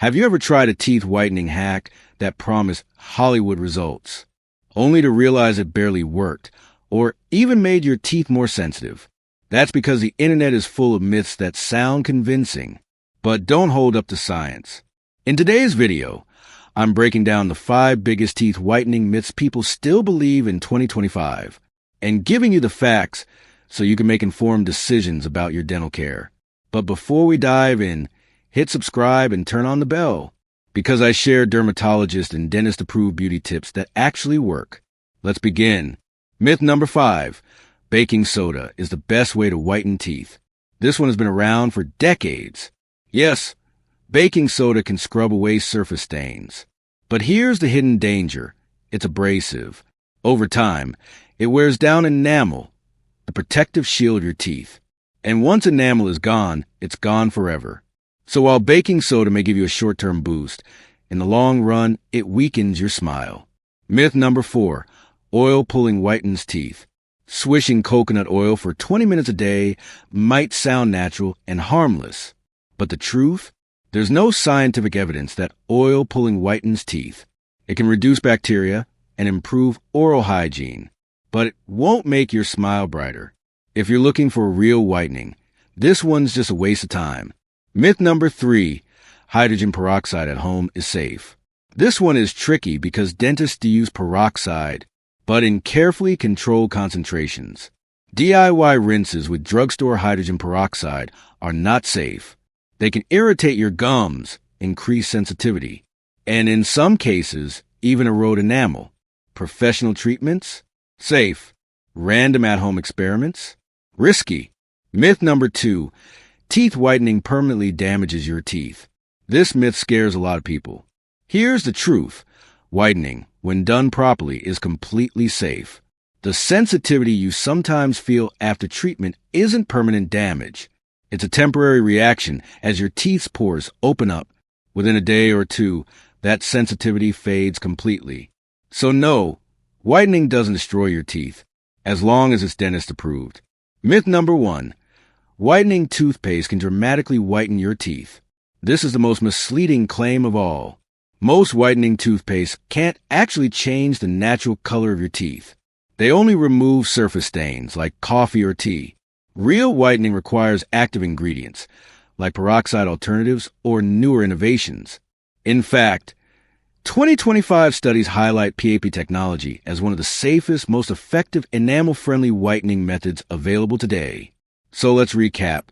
Have you ever tried a teeth whitening hack that promised Hollywood results, only to realize it barely worked, or even made your teeth more sensitive? That's because the internet is full of myths that sound convincing, but don't hold up to science. In today's video, I'm breaking down the 5 biggest teeth whitening myths people still believe in 2025, and giving you the facts so you can make informed decisions about your dental care. But before we dive in, hit subscribe and turn on the bell, because I share dermatologist and dentist-approved beauty tips that actually work. Let's begin. Myth number 5. Baking soda is the best way to whiten teeth. This one has been around for decades. Yes, baking soda can scrub away surface stains. But here's the hidden danger. It's abrasive. Over time, it wears down enamel, the protective shield of your teeth. And once enamel is gone, it's gone forever. So while baking soda may give you a short-term boost, in the long run, it weakens your smile. Myth number 4. Oil pulling whitens teeth. Swishing coconut oil for 20 minutes a day might sound natural and harmless. But the truth? There's no scientific evidence that oil pulling whitens teeth. It can reduce bacteria and improve oral hygiene, but it won't make your smile brighter. If you're looking for real whitening, this one's just a waste of time. Myth number 3. Hydrogen peroxide at home is safe. This one is tricky because dentists use peroxide, but in carefully controlled concentrations. DIY rinses with drugstore hydrogen peroxide are not safe. They can irritate your gums, increase sensitivity, and in some cases, even erode enamel. Professional treatments? Safe. Random at-home experiments? Risky. Myth number 2. Teeth whitening permanently damages your teeth. This myth scares a lot of people. Here's the truth. Whitening, when done properly, is completely safe. The sensitivity you sometimes feel after treatment isn't permanent damage. It's a temporary reaction as your teeth's pores open up. Within a day or two, that sensitivity fades completely. So no, whitening doesn't destroy your teeth, as long as it's dentist approved. Myth number 1. Whitening toothpaste can dramatically whiten your teeth. This is the most misleading claim of all. Most whitening toothpaste can't actually change the natural color of your teeth. They only remove surface stains like coffee or tea. Real whitening requires active ingredients, like peroxide alternatives or newer innovations. In fact, 2025 studies highlight PAP technology as one of the safest, most effective enamel-friendly whitening methods available today. So let's recap.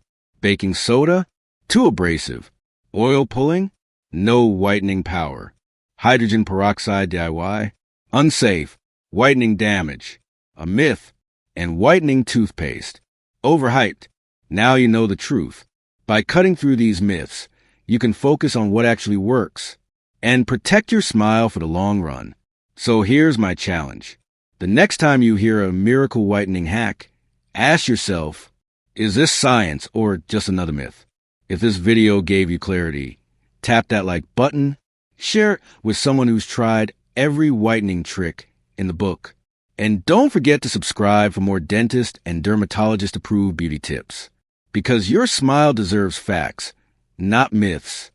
Baking soda? Too abrasive. Oil pulling? No whitening power. Hydrogen peroxide DIY? Unsafe. Whitening damage. A myth. And whitening toothpaste? Overhyped. Now you know the truth. By cutting through these myths, you can focus on what actually works and protect your smile for the long run. So here's my challenge. The next time you hear a miracle whitening hack, ask yourself, is this science or just another myth? If this video gave you clarity, tap that like button, share it with someone who's tried every whitening trick in the book. And don't forget to subscribe for more dentist and dermatologist approved beauty tips. Because your smile deserves facts, not myths.